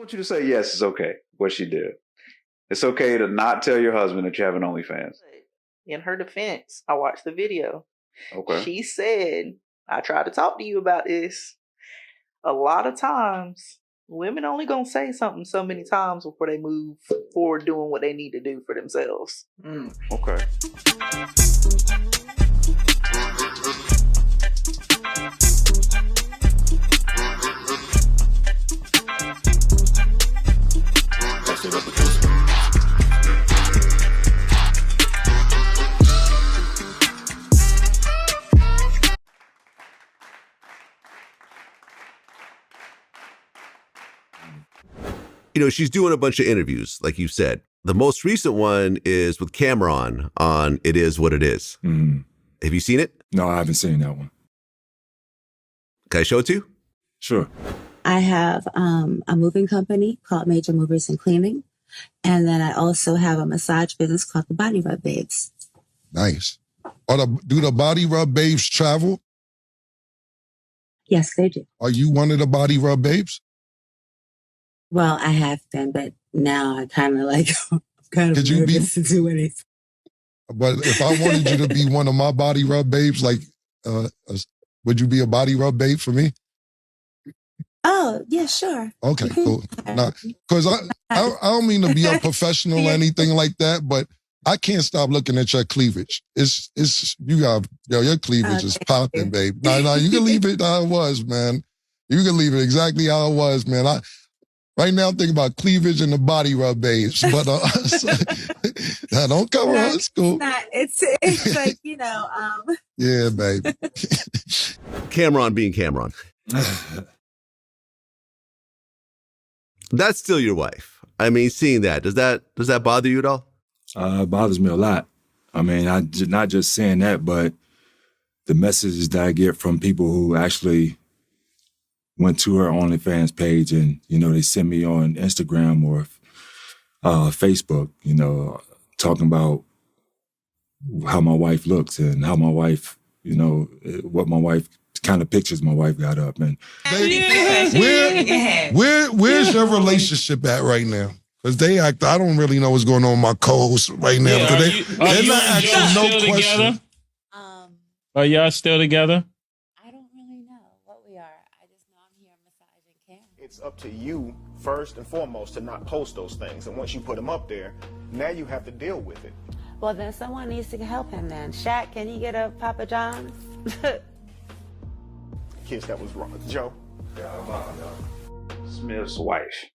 want you to say yes, it's okay, what she did. It's okay to not tell your husband that you have an OnlyFans. In her defense, I watched the video. Okay. She said, I tried to talk to you about this. A lot of times, women only gonna say something so many times before they move forward doing what they need to do for themselves. Okay. You know, she's doing a bunch of interviews, like you said. The most recent one is with Cameron on It Is What It Is. Mm-hmm. Have you seen it? No, I haven't seen that one. Can I show it to you? Sure. I have a moving company called Major Movers and Cleaning. And then I also have a massage business called the Body Rub Babes. Nice. Do the Body Rub Babes travel? Yes, they do. Are you one of the Body Rub Babes? Well, I have been, but now I kind of like, Could you be, to do anything. But if I wanted you to be one of my Body Rub Babes, like, would you be a Body Rub Babe for me? Oh, yeah, sure. Okay, cool. Because I don't mean to be a professional or anything like that, but I can't stop looking at your cleavage. Your cleavage is popping, babe. No, you can leave it how it was, man. You can leave it exactly how it was, man. Right now, I'm thinking about cleavage and the Body Rub Babes, but don't cover her. It's cool. It's like, you know. Yeah, babe. Cameron being Cameron. That's still your wife. I mean, seeing that, does that bother you at all? It bothers me a lot. I mean, not just saying that, but the messages that I get from people who actually went to her OnlyFans page and, you know, they send me on Instagram or Facebook, you know, talking about how my wife looks and how my wife, you know, what my wife, kind of pictures my wife got up. And where's your relationship at right now? Because I don't really know what's going on with my co-host right now. Yeah, they're not asking no question. Are y'all still together? I don't really know what we are. I just know I'm here massaging Cam. It's up to you, first and foremost, to not post those things. And once you put them up there, now you have to deal with it. Well, then someone needs to help him then. Shaq, can you get a Papa John's? Kids, that was wrong. Joe? Smith's wife.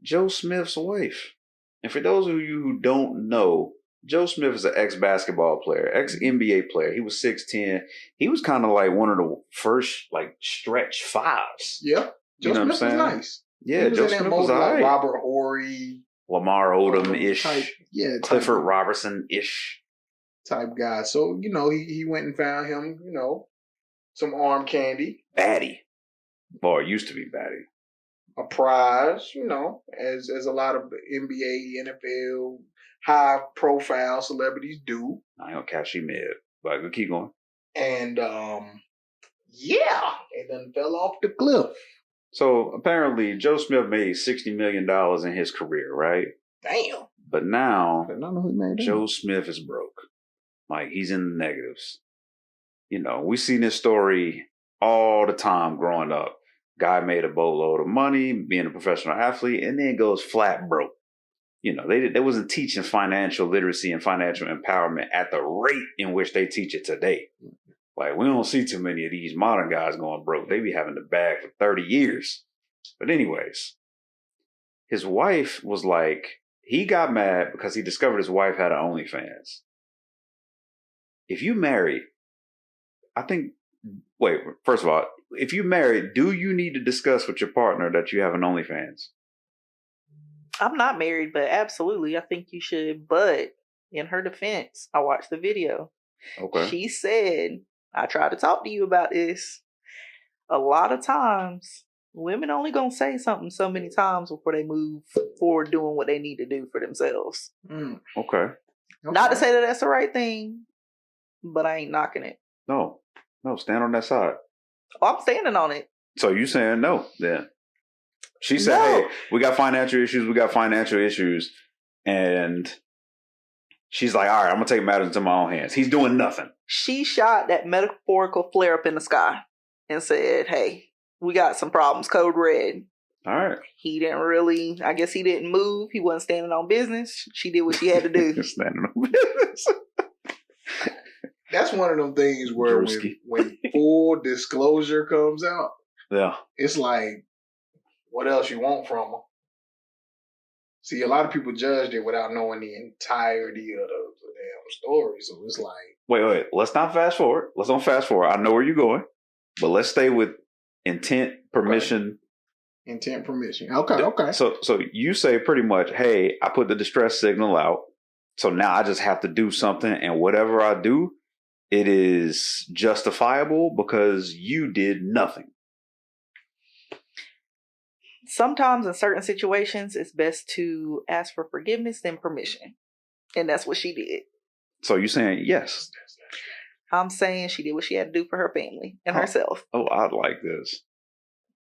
Joe Smith's wife. And for those of you who don't know, Joe Smith is an ex-basketball player, ex-NBA player. He was 6'10". He was kind of like one of the first like stretch fives. Yeah. Joe Smith was nice. Yeah, Joe Smith was all right. Robert Horry. Lamar Odom-ish. Clifford type, Robertson-ish. Type guy. So, you know, he went and found him, you know, some arm candy. Baddie. Or used to be baddie. A prize, you know, as a lot of NBA, NFL, high profile celebrities do. I ain't gonna catch you mid, but we'll keep going. And it done fell off the cliff. So apparently Joe Smith made $60 million in his career, right? Damn. But now Joe Joe Smith is broke. Like he's in the negatives. You know, we seen this story all the time growing up. Guy made a boatload of money, being a professional athlete, and then goes flat broke. You know, they wasn't teaching financial literacy and financial empowerment at the rate in which they teach it today. Like, we don't see too many of these modern guys going broke. They be having the bag for 30 years. But anyways, his wife was like, he got mad because he discovered his wife had an OnlyFans. If you married, first of all, if you married, do you need to discuss with your partner that you have an OnlyFans? I'm not married, but absolutely, I think you should. But in her defense, I watched the video. Okay. She said, I tried to talk to you about this. A lot of times, women only gonna say something so many times before they move forward doing what they need to do for themselves. Okay. Not to say that that's the right thing, but I ain't knocking it. No, stand on that side. Oh, I'm standing on it. So you saying no, then? She said, hey, we got financial issues. And she's like, all right, I'm going to take matters into my own hands. He's doing nothing. She shot that metaphorical flare up in the sky and said, hey, we got some problems. Code red. All right. He didn't really, I guess he didn't move. He wasn't standing on business. She did what she had to do. Standing on business. That's one of them things where when full disclosure comes out, it's like, what else you want from her? See, a lot of people judged it without knowing the entirety of the damn story. So it's like, wait. Let's not fast forward. Let's don't fast forward. I know where you're going, but let's stay with intent, permission. Intent, permission. Okay. So you say pretty much, hey, I put the distress signal out. So now I just have to do something. And whatever I do, it is justifiable because you did nothing. Sometimes in certain situations, it's best to ask for forgiveness than permission. And that's what she did. So you're saying yes? I'm saying she did what she had to do for her family and herself. Oh, I like this.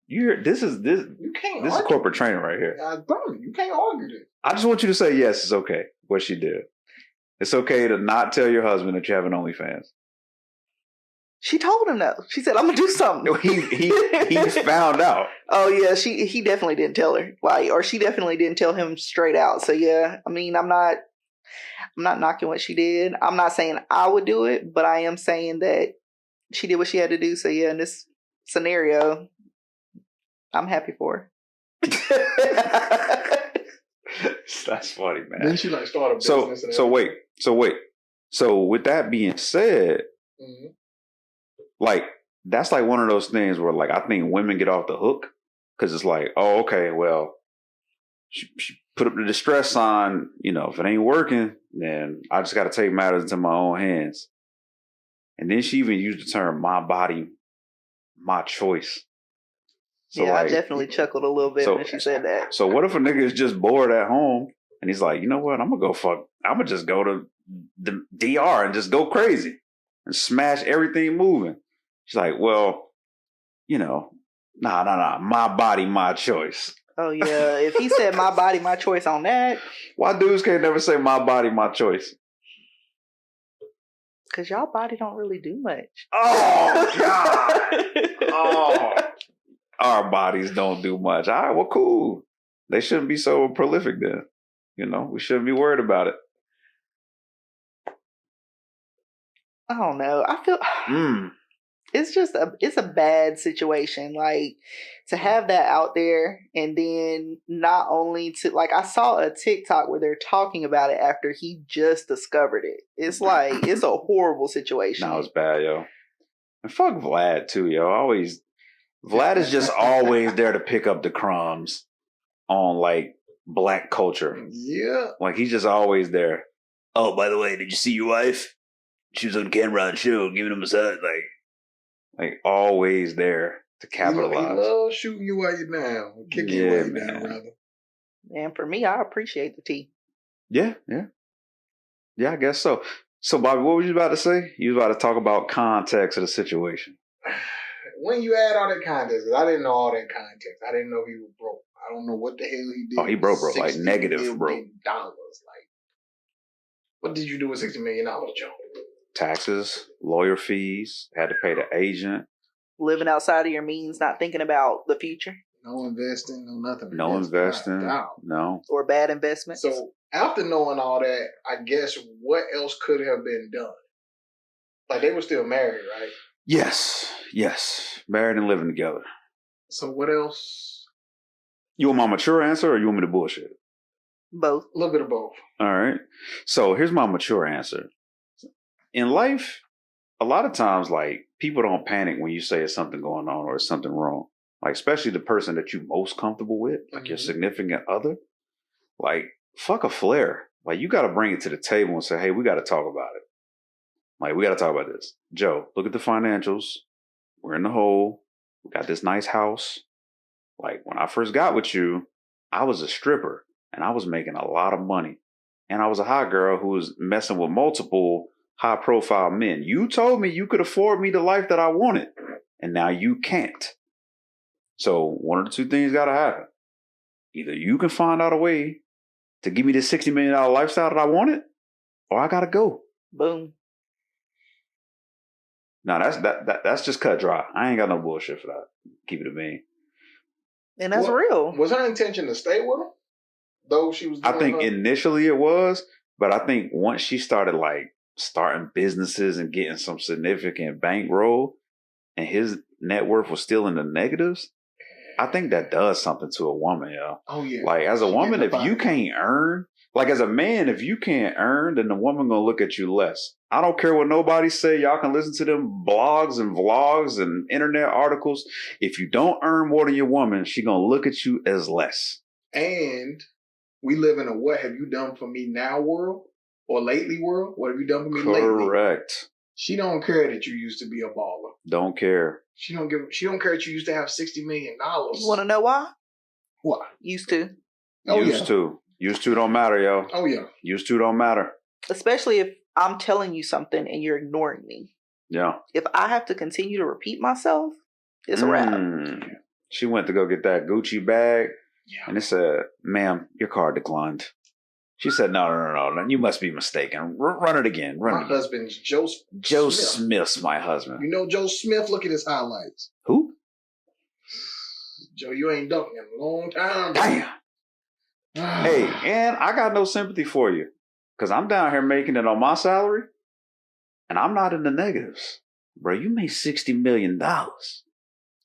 This is corporate training right here. You can't argue this. I just want you to say yes, it's okay what she did. It's okay to not tell your husband that you have an OnlyFans. She told him though. She said, "I'm gonna do something." No, he found out. Oh yeah, he definitely didn't tell her, or she definitely didn't tell him straight out. So yeah, I mean, I'm not knocking what she did. I'm not saying I would do it, but I am saying that she did what she had to do. So yeah, in this scenario, I'm happy for her. That's funny, man. Then she started a business. So wait. So with that being said, that's one of those things where I think women get off the hook because it's like, oh, okay, well, she put up the distress sign. If it ain't working, then I just got to take matters into my own hands. And then she even used the term "my body, my choice." So yeah, I definitely chuckled a little bit when she said that. So what if a nigga is just bored at home and he's like, you know what? I'm gonna just go to the DR and just go crazy and smash everything moving. She's like, well, nah, my body, my choice. Oh yeah, if he said my body, my choice on that. Why dudes can't never say my body, my choice? Because y'all body don't really do much. Oh God. Oh. Our bodies don't do much. All right, well, cool. They shouldn't be so prolific then. We shouldn't be worried about it. I don't know. I feel it's just it's a bad situation. To have that out there and then not only to I saw a TikTok where they're talking about it after he just discovered it. It's it's a horrible situation. No, it's bad, yo. And fuck Vlad too, yo. Vlad is just always there to pick up the crumbs on black culture. Yeah. He's just always there. Oh, by the way, did you see your wife? She was on camera on show giving him a massage. Always there to capitalize. He loves shooting you while you're down. Kicking you while you're down, rather. And for me, I appreciate the tea. Yeah. Yeah, I guess so. So, Bobby, what were you about to say? You was about to talk about context of the situation. When you add all that context, I didn't know all that context. I didn't know he was broke. I don't know what the hell he did. Oh, he broke, negative broke. What did you do with $60 million, Joe? Taxes, lawyer fees, had to pay the agent. Living outside of your means, not thinking about the future. No investing, no nothing. No investing, no. Or bad investments. So after knowing all that, I guess what else could have been done? They were still married, right? Yes. Married and living together. So what else? You want my mature answer or you want me to bullshit? Both. A little bit of both. All right. So here's my mature answer. In life, a lot of times, people don't panic when you say it's something going on or it's something wrong. Especially the person that you're most comfortable with, your significant other. Fuck a flare. You got to bring it to the table and say, hey, we got to talk about it. We got to talk about this. Joe, look at the financials. We're in the hole. We got this nice house. When I first got with you, I was a stripper and I was making a lot of money. And I was a hot girl who was messing with multiple high profile men. You told me you could afford me the life that I wanted. And now you can't. So one of the two things got to happen. Either you can find out a way to give me this $60 million lifestyle that I wanted, or I gotta go. Boom. No, that's just cut dry. I ain't got no bullshit for that. Keep it a bean. And that's real. Was her intention to stay with him? Though she was I think initially it was, but I think once she started like starting businesses and getting some significant bankroll and his net worth was still in the negatives, I think that does something to a woman, yo. Oh yeah. Like as a woman, if you can't earn, like as a man, if you can't earn, then the woman gonna look at you less. I don't care what nobody say. Y'all can listen to them blogs and vlogs and internet articles. If you don't earn more than your woman, she gonna look at you as less. And we live in a what have you done for me now world or lately world? What have you done for me lately? Correct. She don't care that you used to be a baller. Don't care. She don't care that you used to have $60 million. You want to know why? Why? Used to. Used to don't matter, yo. Oh yeah. Used to don't matter. Especially if I'm telling you something and you're ignoring me. Yeah. If I have to continue to repeat myself, it's a wrap. She went to go get that Gucci bag, and it said, "Ma'am, your card declined." She said, "No. You must be mistaken. Run it again. My husband's Joe Smith's my husband." You know Joe Smith? Look at his highlights. Who? Joe, you ain't dunked in a long time. Damn. Hey, and I got no sympathy for you because I'm down here making it on my salary and I'm not in the negatives. Bro, you made $60 million.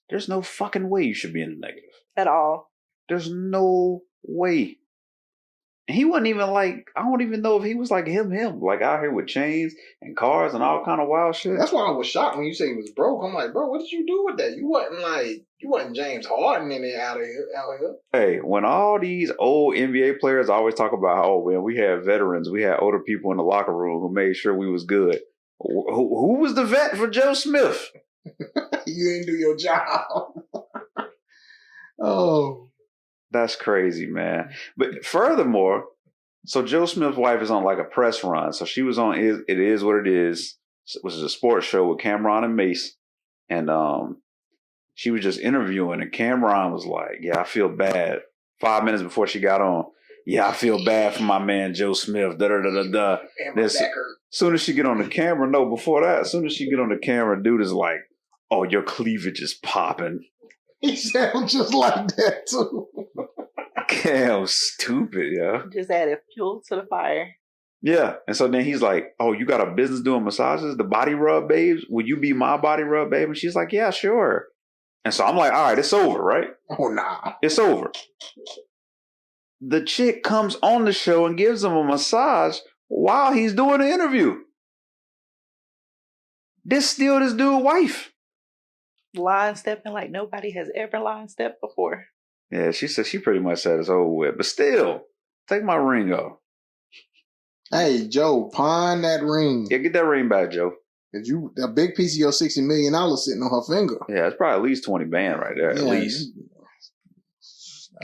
There's no fucking way you should be in the negative. At all. There's no way. And he wasn't even like, I don't even know if he was like him, like out here with chains and cars and all kind of wild shit. That's why I was shocked when you say he was broke. I'm like, bro, what did you do with that? You wasn't James Harden in it out here. Hey, when all these old NBA players always talk about, oh, man, we had veterans, we had older people in the locker room who made sure we was good. Who was the vet for Joe Smith? You didn't do your job. Oh. That's crazy, man. But furthermore, so Joe Smith's wife is on like a press run. So she was on It Is What It Is, which is a sports show with Cameron and Mace. And she was just interviewing, and Cameron was like, yeah, I feel bad. 5 minutes before she got on, yeah, I feel bad for my man Joe Smith. As soon as she get on the camera, as soon as she get on the camera, dude is like, oh, your cleavage is popping. He sounds just like that too. Damn stupid, yeah. Just added fuel to the fire. Yeah. And so then he's like, oh, you got a business doing massages, the body rub babes? Would you be my body rub babe? And she's like, yeah, sure. And so I'm like, all right, it's over, right? Oh, nah. It's over. The chick comes on the show and gives him a massage while he's doing the interview. This still this dude's wife. Line stepping like nobody has ever line stepped before. Yeah, she said she pretty much said it's over with. But still, take my ring off. Hey, Joe, pawn that ring. Yeah, get that ring back, Joe. Cause a big piece of your $60 million sitting on her finger. Yeah, it's probably at least 20 band right there, at least.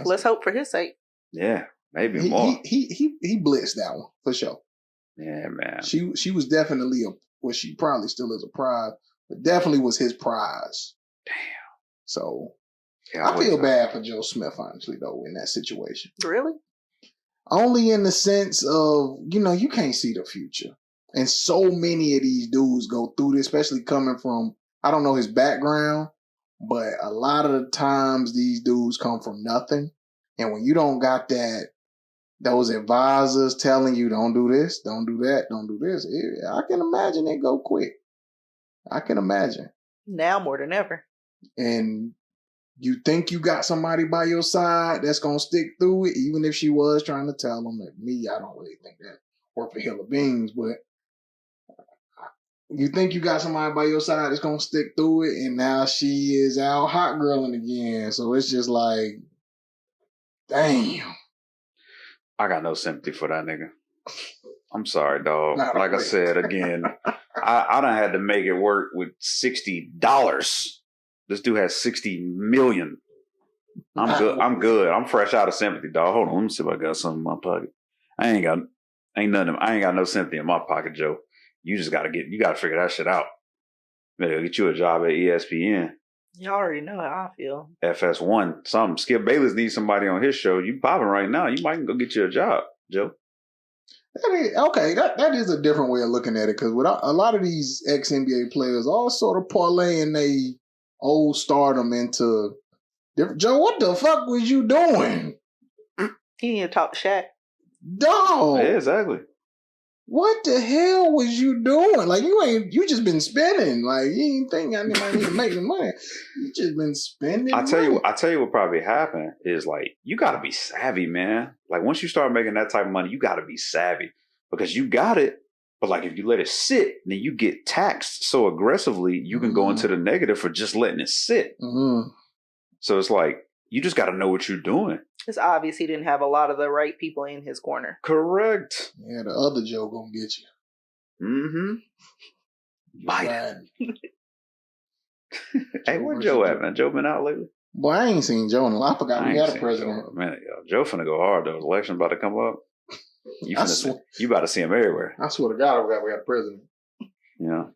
Let's hope for his sake. Yeah, maybe more. He blitzed that one for sure. Yeah, man. She was definitely she probably still is a prize, but definitely was his prize. Damn. So yeah, I feel bad for Joe Smith, honestly, though, in that situation. Really? Only in the sense of, you can't see the future. And so many of these dudes go through this, especially coming from, I don't know his background, but a lot of the times these dudes come from nothing. And when you don't got those advisors telling you, don't do this, don't do that, don't do this, I can imagine it go quick. I can imagine. Now more than ever. And you think you got somebody by your side that's going to stick through it, even if she was trying to tell them. Like me, I don't really think that worked for hill of beans, but you think you got somebody by your side that's going to stick through it, and now she is out hot girling again. So it's just like, damn. I got no sympathy for that nigga. I'm sorry, dog. Like I said, again, I done had to make it work with $60. This dude has 60 million. I'm good. I'm good. I'm fresh out of sympathy, dog. Hold on. Let me see if I got something in my pocket. I ain't got no sympathy in my pocket, Joe. You just gotta figure that shit out. Better get you a job at ESPN. You already know how I feel. FS1, something. Skip Bayless needs somebody on his show. You popping right now. You might go get you a job, Joe. That is a different way of looking at it, because with a lot of these ex-NBA players all sort of parlaying they old stardom into different. Joe, what the fuck was you doing? You need to talk to Shaq. Dog. Yeah, exactly. What the hell was you doing? Like, you just been spending. Like, you ain't think I need to make the money. You just been spending. I tell you what probably happened is, like, you got to be savvy, man. Like, once you start making that type of money, you got to be savvy, because you got it. But like, if you let it sit, then you get taxed so aggressively, you can go into the negative for just letting it sit. Mm-hmm. So it's like, you just got to know what you're doing. It's obvious he didn't have a lot of the right people in his corner. Correct. Yeah, the other Joe gonna get you. Mm-hmm. Biden. Hey, where Joe at, man? Joe been out lately? Boy, I ain't seen Joe in a while. I forgot we had a president. Man, Joe finna go hard, though. The election about to come up. You about to see him everywhere. I swear to God, we got a president. Yeah.